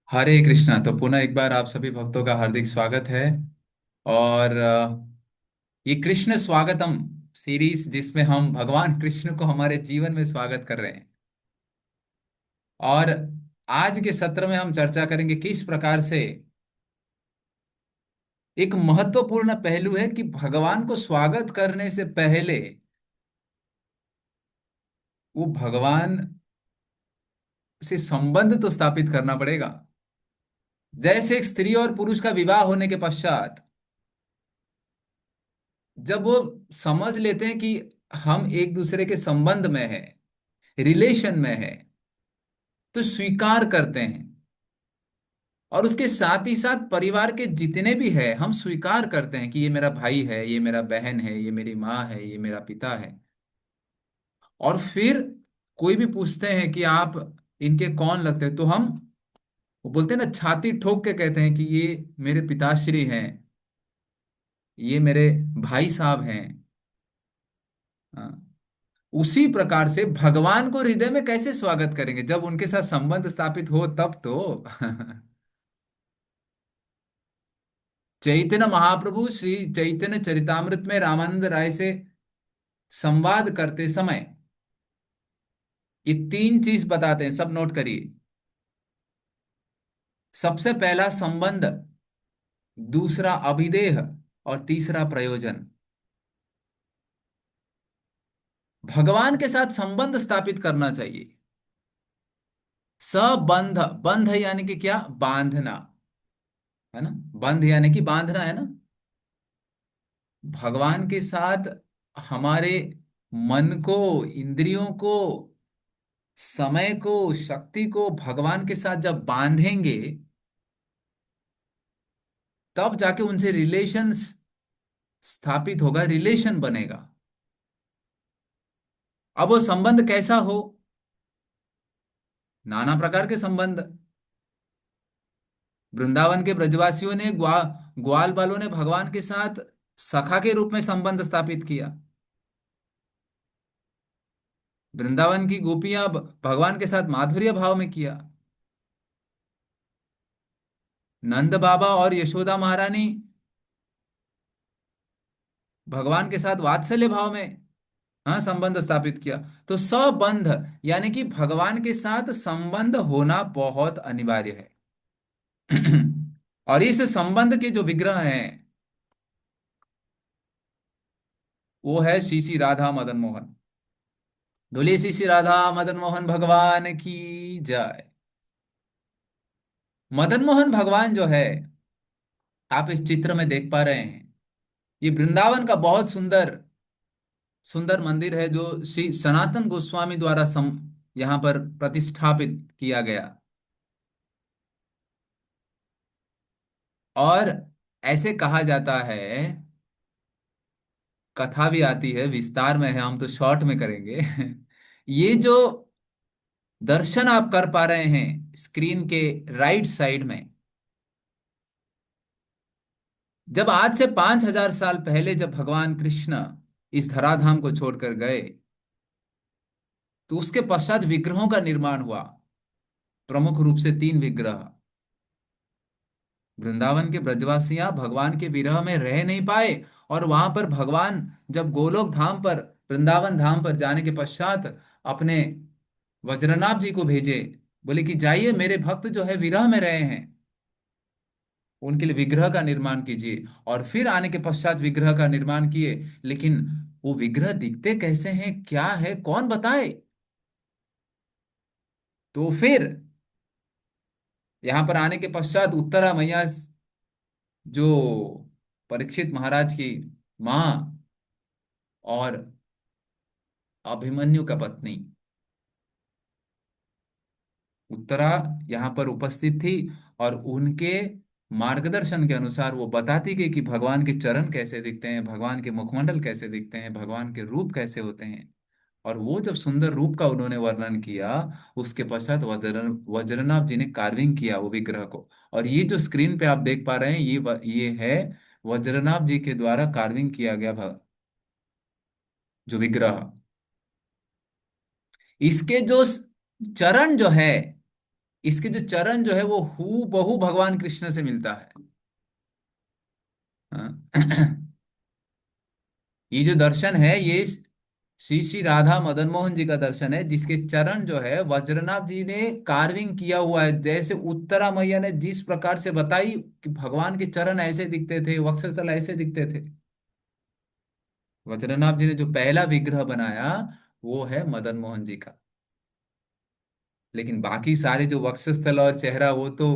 हरे कृष्णा। तो पुनः एक बार आप सभी भक्तों का हार्दिक स्वागत है। और ये कृष्ण स्वागतम सीरीज जिसमें हम भगवान कृष्ण को हमारे जीवन में स्वागत कर रहे हैं। और आज के सत्र में हम चर्चा करेंगे किस प्रकार से एक महत्वपूर्ण पहलू है कि भगवान को स्वागत करने से पहले वो भगवान से संबंध तो स्थापित करना पड़ेगा। जैसे एक स्त्री और पुरुष का विवाह होने के पश्चात जब वो समझ लेते हैं कि हम एक दूसरे के संबंध में हैं, रिलेशन में है, तो स्वीकार करते हैं। और उसके साथ ही साथ परिवार के जितने भी है हम स्वीकार करते हैं कि ये मेरा भाई है, ये मेरा बहन है, ये मेरी माँ है, ये मेरा पिता है। और फिर कोई भी पूछते हैं कि आप इनके कौन लगते हैं, तो हम वो बोलते हैं ना, छाती ठोक के कहते हैं कि ये मेरे पिताश्री हैं, ये मेरे भाई साहब हैं। हाँ। उसी प्रकार से भगवान को हृदय में कैसे स्वागत करेंगे जब उनके साथ संबंध स्थापित हो तब तो। चैतन्य महाप्रभु श्री चैतन्य चरितामृत में रामानंद राय से संवाद करते समय ये तीन चीज बताते हैं, सब नोट करिए। सबसे पहला संबंध, दूसरा अभिदेह, और तीसरा प्रयोजन। भगवान के साथ संबंध स्थापित करना चाहिए। सबंध, बंध यानी कि क्या, बांधना, है ना। बंध यानी कि बांधना, है ना। भगवान के साथ हमारे मन को, इंद्रियों को, समय को, शक्ति को भगवान के साथ जब बांधेंगे तब जाके उनसे रिलेशंस स्थापित होगा, रिलेशन बनेगा। अब वो संबंध कैसा हो, नाना प्रकार के संबंध। वृंदावन के ब्रजवासियों ने, ग्वाल बालों ने भगवान के साथ सखा के रूप में संबंध स्थापित किया। वृंदावन की गोपियां भगवान के साथ माधुर्य भाव में किया। नंद बाबा और यशोदा महारानी भगवान के साथ वात्सल्य भाव में, हाँ, संबंध स्थापित किया। तो संबंध यानी कि भगवान के साथ संबंध होना बहुत अनिवार्य है। और इस संबंध के जो विग्रह हैं वो है श्री श्री राधा मदन मोहन। बोलिए श्री श्री राधा मदन मोहन भगवान की जय। मदन मोहन भगवान जो है, आप इस चित्र में देख पा रहे हैं, ये वृंदावन का बहुत सुंदर सुंदर मंदिर है जो श्री सनातन गोस्वामी द्वारा यहाँ पर प्रतिष्ठापित किया गया। और ऐसे कहा जाता है, कथा भी आती है, विस्तार में है, हम तो शॉर्ट में करेंगे। ये जो दर्शन आप कर पा रहे हैं स्क्रीन के राइट साइड में, जब आज से 5,000 साल पहले जब भगवान कृष्ण इस धराधाम को छोड़कर गए तो उसके पश्चात विग्रहों का निर्माण हुआ। प्रमुख रूप से तीन विग्रह। वृंदावन के ब्रजवासियां भगवान के विरह में रह नहीं पाए, और वहां पर भगवान जब गोलोक धाम पर, वृंदावन धाम पर जाने के पश्चात अपने वज्रनाभ जी को भेजे, बोले कि जाइए, मेरे भक्त जो है विरह में रहे हैं, उनके लिए विग्रह का निर्माण कीजिए। और फिर आने के पश्चात विग्रह का निर्माण किए। लेकिन वो विग्रह दिखते कैसे हैं, क्या है, कौन बताए। तो फिर यहां पर आने के पश्चात उत्तरा मैया, जो परीक्षित महाराज की मां और अभिमन्यु का पत्नी, उत्तरा यहाँ पर उपस्थित थी। और उनके मार्गदर्शन के अनुसार वो बताती गई कि भगवान के चरण कैसे दिखते हैं, भगवान के मुखमंडल कैसे दिखते हैं, भगवान के रूप कैसे होते हैं। और वो जब सुंदर रूप का उन्होंने वर्णन किया, उसके पश्चात वज्रनाभ जी ने कार्विंग किया वो विग्रह को। और ये जो स्क्रीन पे आप देख पा रहे हैं, ये है वज्रनाभ जी के द्वारा कार्विंग किया गया जो विग्रह। इसके जो चरण जो है, इसके जो चरण जो है वो हू बहू भगवान कृष्ण से मिलता है। हाँ। ये जो दर्शन है ये श्री श्री राधा मदन मोहन जी का दर्शन है, जिसके चरण जो है वज्रनाभ जी ने कार्विंग किया हुआ है। जैसे उत्तरा मैया ने जिस प्रकार से बताई कि भगवान के चरण ऐसे दिखते थे, वक्षस्थल ऐसे दिखते थे, वज्रनाभ जी ने जो पहला विग्रह बनाया वो है मदन मोहन जी का। लेकिन बाकी सारे जो वक्षस्थल और चेहरा वो तो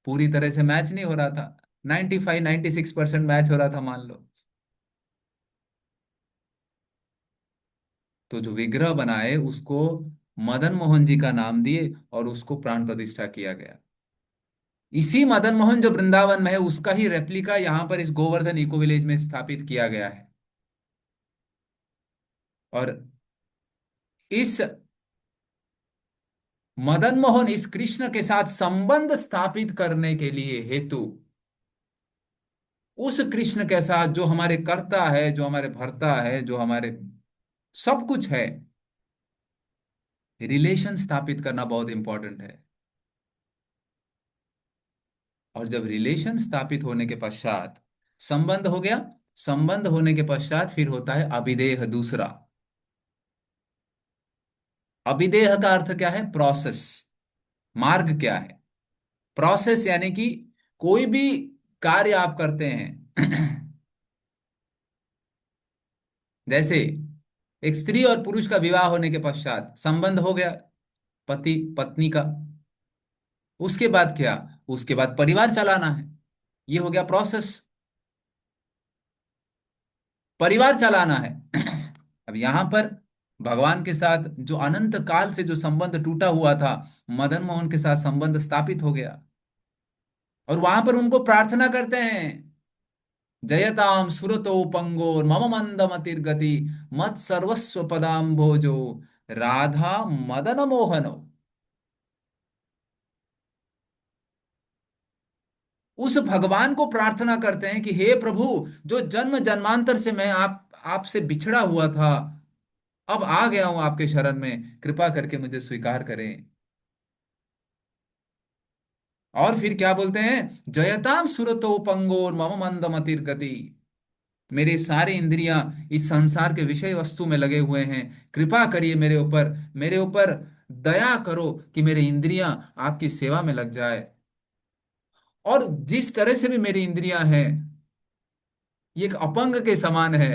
पूरी तरह से मैच नहीं हो रहा था। 95-96% मैच हो रहा था मान लो। तो जो विग्रह बनाए उसको मदन मोहन जी का नाम दिए और उसको प्राण प्रतिष्ठा किया गया। इसी मदन मोहन जो वृंदावन में है उसका ही रेप्लिका यहाँ पर इस गोवर्धन इको विलेज में स्थापित किया गया है। और इस मदन मोहन इस कृष्ण के साथ संबंध स्थापित करने के लिए हेतु, उस कृष्ण के साथ जो हमारे कर्ता है, जो हमारे भर्ता है, जो हमारे सब कुछ है, रिलेशन स्थापित करना बहुत इंपॉर्टेंट है। और जब रिलेशन स्थापित होने के पश्चात संबंध हो गया, संबंध होने के पश्चात फिर होता है अभिदेह दूसरा। अभिदेह का अर्थ क्या है? प्रोसेस। मार्ग क्या है? प्रोसेस यानी कि कोई भी कार्य आप करते हैं जैसे एक स्त्री और पुरुष का विवाह होने के पश्चात संबंध हो गया पति पत्नी का। उसके बाद क्या? उसके बाद परिवार चलाना है। ये हो गया प्रोसेस। परिवार चलाना है। अब यहां पर भगवान के साथ जो अनंत काल से जो संबंध टूटा हुआ था, मदन मोहन के साथ संबंध स्थापित हो गया। और वहां पर उनको प्रार्थना करते हैं, जयताम सुरतो पंगो मम मंद मतिर्गति मत सर्वस्व पदाम्भोजो राधा मदन मोहनो। उस भगवान को प्रार्थना करते हैं कि हे प्रभु, जो जन्म जन्मांतर से मैं आपसे बिछड़ा हुआ था, अब आ गया हूं आपके शरण में, कृपा करके मुझे स्वीकार करें। और फिर क्या बोलते हैं? जयताम सुरतो पंगोर मम मंद मतिर गति। मेरे सारे इंद्रियां इस संसार के विषय वस्तु में लगे हुए हैं, कृपा करिए मेरे ऊपर, मेरे ऊपर दया करो कि मेरे इंद्रियां आपकी सेवा में लग जाए। और जिस तरह से भी मेरी इंद्रियां हैं, ये एक अपंग के समान है।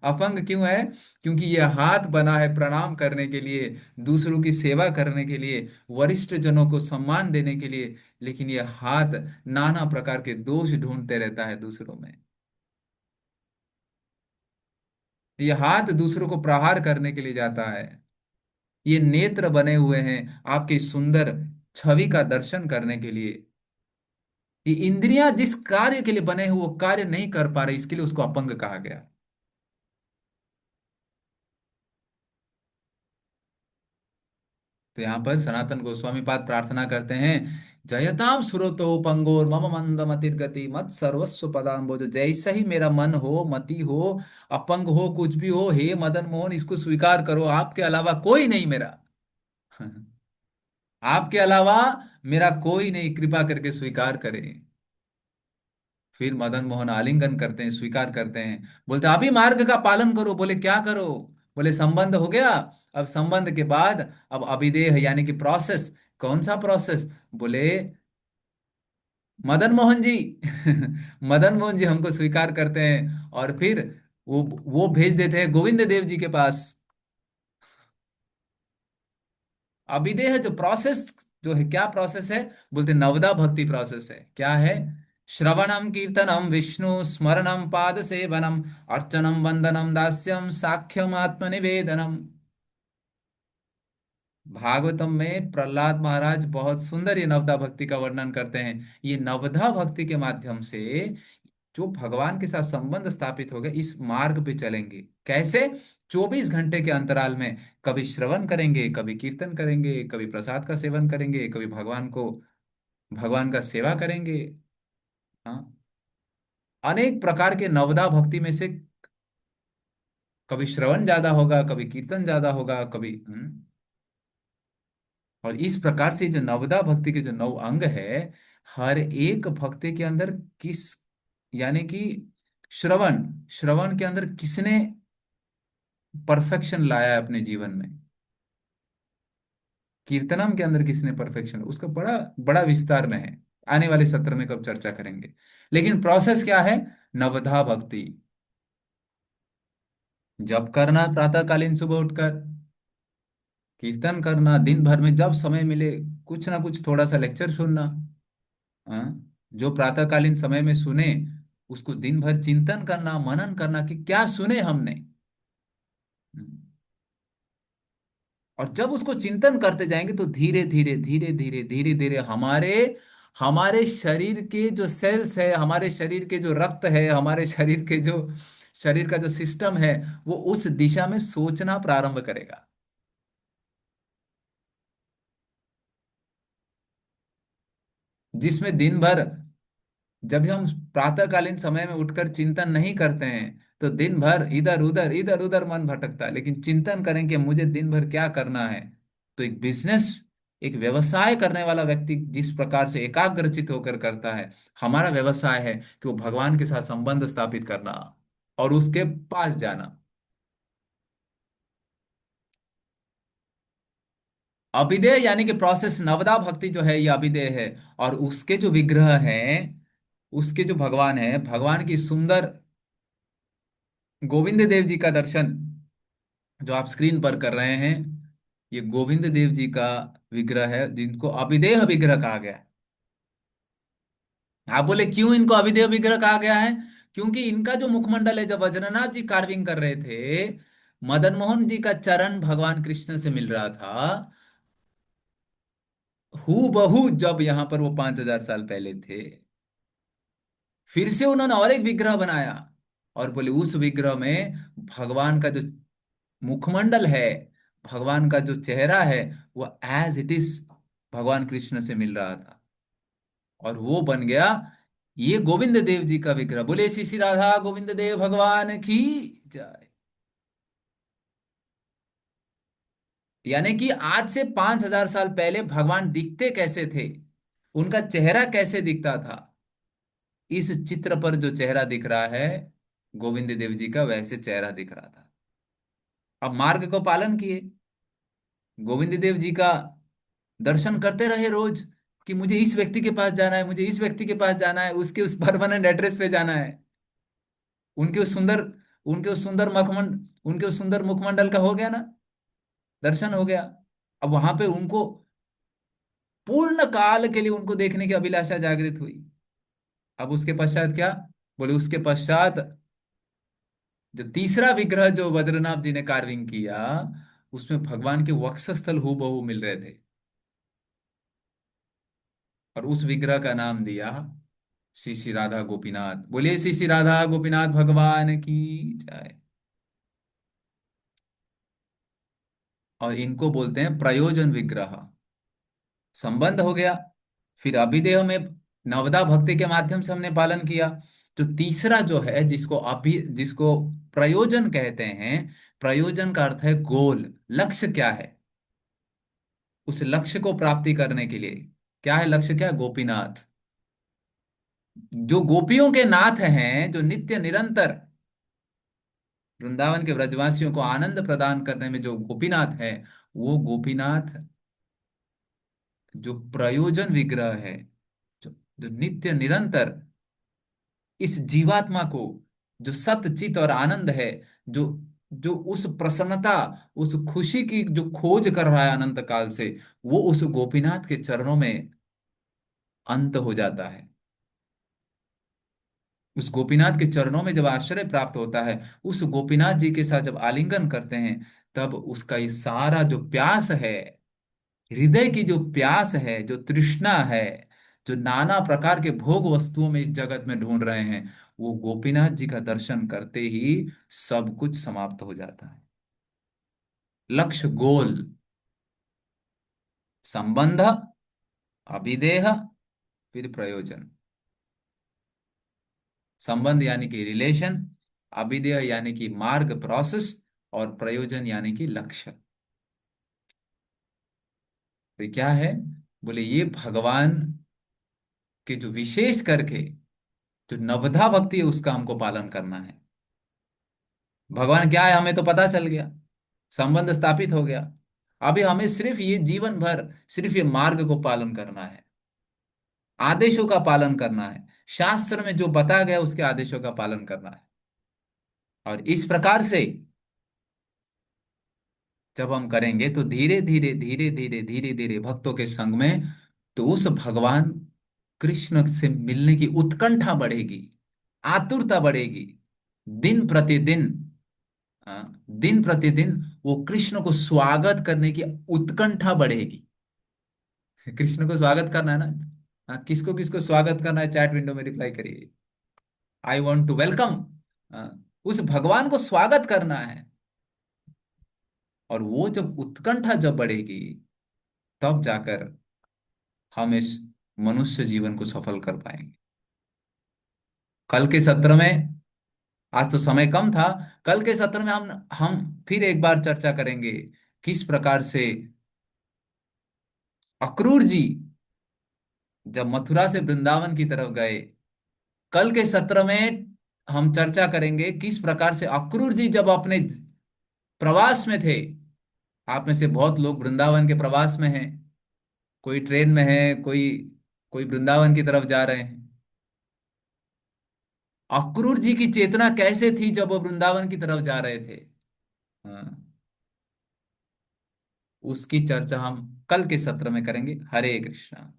अपंग क्यों है? क्योंकि ये हाथ बना है प्रणाम करने के लिए, दूसरों की सेवा करने के लिए, वरिष्ठ जनों को सम्मान देने के लिए। लेकिन ये हाथ नाना प्रकार के दोष ढूंढते रहता है दूसरों में। ये हाथ दूसरों को प्रहार करने के लिए जाता है। ये नेत्र बने हुए हैं आपकी सुंदर छवि का दर्शन करने के लिए। ये इंद्रियां जिस कार्य के लिए बने हुए वो कार्य नहीं कर पा रहे, इसके लिए उसको अपंग कहा गया। तो यहाँ पर सनातन गोस्वामी पाद प्रार्थना करते हैं, जयताम सुरतो पंगोर मम मंद मतिर गति मत सर्वस्व पदाम्बोज। जैसा ही मेरा मन हो, मति हो, अपंग हो, कुछ भी हो, हे मदन मोहन इसको स्वीकार करो, आपके अलावा कोई नहीं मेरा। आपके अलावा मेरा कोई नहीं, कृपा करके स्वीकार करें। फिर मदन मोहन आलिंगन करते हैं, स्वीकार करते हैं, बोलते अभी मार्ग का पालन करो। बोले क्या करो? बोले संबंध हो गया, अब संबंध के बाद अब अभिदेह यानी कि प्रोसेस। कौन सा प्रोसेस? बोले मदन मोहन जी। मदन मोहन जी हमको स्वीकार करते हैं और फिर वो भेज देते हैं गोविंद देव जी के पास। अभिदेह जो प्रोसेस जो है, क्या प्रोसेस है? बोलते नवदा भक्ति प्रोसेस है। क्या है? श्रवणम कीर्तनम विष्णु स्मरणम पाद सेवनम अर्चनम वंदनम दास्यम साख्यम आत्मनिवेदनम। भागवतम में प्रहलाद महाराज बहुत सुंदर ये नवदा भक्ति का वर्णन करते हैं। ये नवदा भक्ति के माध्यम से जो भगवान के साथ संबंध स्थापित हो गए, इस मार्ग पे चलेंगे। कैसे? 24 घंटे के अंतराल में कभी श्रवण करेंगे, कभी कीर्तन करेंगे, कभी प्रसाद का सेवन करेंगे, कभी भगवान का सेवा करेंगे। हाँ, अनेक प्रकार के नवदा भक्ति में से कभी श्रवण ज्यादा होगा, कभी कीर्तन ज्यादा होगा, कभी और इस प्रकार से जो नवदा भक्ति के जो नौ अंग है, हर एक भक्ति के अंदर किस, यानी कि श्रवण, श्रवण के अंदर किसने परफेक्शन लाया है अपने जीवन में, कीर्तनम के अंदर किसने परफेक्शन, उसका बड़ा बड़ा विस्तार में है। आने वाले सत्र में कब चर्चा करेंगे। लेकिन प्रोसेस क्या है? नवधा भक्ति। जप करना प्रातःकालीन सुबह उठकर, कीर्तन करना दिन भर में जब समय मिले, कुछ ना कुछ थोड़ा सा लेक्चर सुनना। हाँ? जो प्रातःकालीन समय में सुने उसको दिन भर चिंतन करना, मनन करना कि क्या सुने हमने। हम्म। और जब उसको चिंतन करते जाएंगे तो धीरे धीरे धीरे धीरे धीरे धीरे हमारे हमारे शरीर के जो सेल्स है, हमारे शरीर के जो रक्त है, हमारे शरीर के जो शरीर का जो सिस्टम है, वो उस दिशा में सोचना प्रारंभ करेगा। जिसमें दिन भर, जब हम प्रातःकालीन समय में उठकर चिंतन नहीं करते हैं तो दिन भर इधर उधर मन भटकता है। लेकिन चिंतन करें कि मुझे दिन भर क्या करना है, तो एक बिजनेस, एक व्यवसाय करने वाला व्यक्ति जिस प्रकार से एकाग्रचित होकर करता है, हमारा व्यवसाय है कि वो भगवान के साथ संबंध स्थापित करना और उसके पास जाना। अभिधेय यानी कि प्रोसेस, नवदा भक्ति जो है ये अभिधेय है। और उसके जो विग्रह हैं, उसके जो भगवान है, भगवान की सुंदर गोविंद देव जी का दर्शन जो आप स्क्रीन पर कर रहे हैं, ये गोविंद देव जी का विग्रह है जिनको अभिदेह विग्रह कहा गया है। आप बोले क्यों इनको अभिदेह विग्रह कहा गया है? क्योंकि इनका जो मुखमंडल है, जब वज्रनाथ जी कार्विंग कर रहे थे, मदन मोहन जी का चरण भगवान कृष्ण से मिल रहा था, हु बहू, जब यहां पर वो 5,000 साल पहले थे। फिर से उन्होंने और एक विग्रह बनाया और बोले उस विग्रह में भगवान का जो मुखमंडल है, भगवान का जो चेहरा है, वो एज इट इज भगवान कृष्ण से मिल रहा था। और वो बन गया ये गोविंद देव जी का विग्रह। बोले श्री श्री राधा गोविंद देव भगवान की जय। यानी कि आज से 5,000 साल पहले भगवान दिखते कैसे थे, उनका चेहरा कैसे दिखता था, इस चित्र पर जो चेहरा दिख रहा है गोविंद देव जी का, वैसे चेहरा दिख रहा था। अब मार्ग को पालन किए, गोविंद देव जी का दर्शन करते रहे रोज, कि मुझे इस व्यक्ति के पास जाना है, मुझे इस व्यक्ति के पास जाना है, उसके उस परमानेंट एड्रेस पे जाना है। उनके उस सुंदर उनके उस सुंदर मखमंड उनके उस सुंदर मुखमंडल का हो गया ना, दर्शन हो गया। अब वहां पे उनको पूर्ण काल के लिए उनको देखने की अभिलाषा जागृत हुई। अब उसके पश्चात क्या? बोले उसके पश्चात जो तीसरा विग्रह जो वज्रनाभ जी ने कार्विंग किया, उसमें भगवान के वक्षस्थल हूबहू मिल रहे थे। और उस विग्रह का नाम दिया श्री श्री राधा गोपीनाथ। बोलिए श्री श्री राधा गोपीनाथ भगवान की जय। और इनको बोलते हैं प्रयोजन विग्रह। संबंध हो गया। फिर अभिदेह में नवदा भक्ति के माध्यम से हमने पालन किया। तो तीसरा जो है, जिसको प्रयोजन कहते हैं, प्रयोजन का अर्थ है गोल, लक्ष्य क्या है, उस लक्ष्य को प्राप्ति करने के लिए। क्या है लक्ष्य? क्या है? गोपीनाथ। जो गोपियों के नाथ हैं, जो नित्य निरंतर वृंदावन के ब्रजवासियों को आनंद प्रदान करने में जो गोपीनाथ है, वो गोपीनाथ जो प्रयोजन विग्रह है, जो जो नित्य निरंतर इस जीवात्मा को, जो सत चित और आनंद है, जो जो उस प्रसन्नता, उस खुशी की जो खोज कर रहा है अनंत काल से, वो उस गोपीनाथ के चरणों में अंत हो जाता है। उस गोपीनाथ के चरणों में जब आश्रय प्राप्त होता है, उस गोपीनाथ जी के साथ जब आलिंगन करते हैं, तब उसका ये सारा जो प्यास है, हृदय की जो प्यास है, जो तृष्णा है, जो नाना प्रकार के भोग वस्तुओं में इस जगत में ढूंढ रहे हैं, वो गोपीनाथ जी का दर्शन करते ही सब कुछ समाप्त हो जाता है। लक्ष्य गोल, संबंध, अभिदेह, फिर प्रयोजन। संबंध यानी कि रिलेशन, अभिदेह यानी कि मार्ग प्रोसेस, और प्रयोजन यानी कि लक्ष्य। तो ये क्या है? बोले ये भगवान के जो विशेष करके जो नवधा भक्ति है उसका हमको पालन करना है। भगवान क्या है हमें तो पता चल गया, संबंध स्थापित हो गया। अभी हमें सिर्फ ये जीवन भर सिर्फ ये मार्ग को पालन करना है, आदेशों का पालन करना है, शास्त्र में जो बताया गया उसके आदेशों का पालन करना है। और इस प्रकार से जब हम करेंगे तो धीरे धीरे धीरे धीरे धीरे धीरे भक्तों के संग में तो उस भगवान कृष्ण से मिलने की उत्कंठा बढ़ेगी, आतुरता बढ़ेगी। दिन प्रतिदिन, दिन प्रतिदिन वो कृष्ण को स्वागत करने की उत्कंठा बढ़ेगी। कृष्ण को स्वागत करना है ना? किसको किसको स्वागत करना है चैट विंडो में रिप्लाई करिए। I want to welcome. उस भगवान को स्वागत करना है। और वो जब उत्कंठा जब बढ़ेगी तब जाकर हम इस मनुष्य जीवन को सफल कर पाएंगे। कल के सत्र में, आज तो समय कम था, कल के सत्र में हम फिर एक बार चर्चा करेंगे किस प्रकार से अक्रूर जी जब मथुरा से वृंदावन की तरफ गए। कल के सत्र में हम चर्चा करेंगे किस प्रकार से अक्रूर जी जब अपने प्रवास में थे। आप में से बहुत लोग वृंदावन के प्रवास में हैं, कोई ट्रेन में है, कोई कोई वृंदावन की तरफ जा रहे हैं। अक्रूर जी की चेतना कैसे थी जब वो वृंदावन की तरफ जा रहे थे? हाँ, उसकी चर्चा हम कल के सत्र में करेंगे। हरे कृष्णा।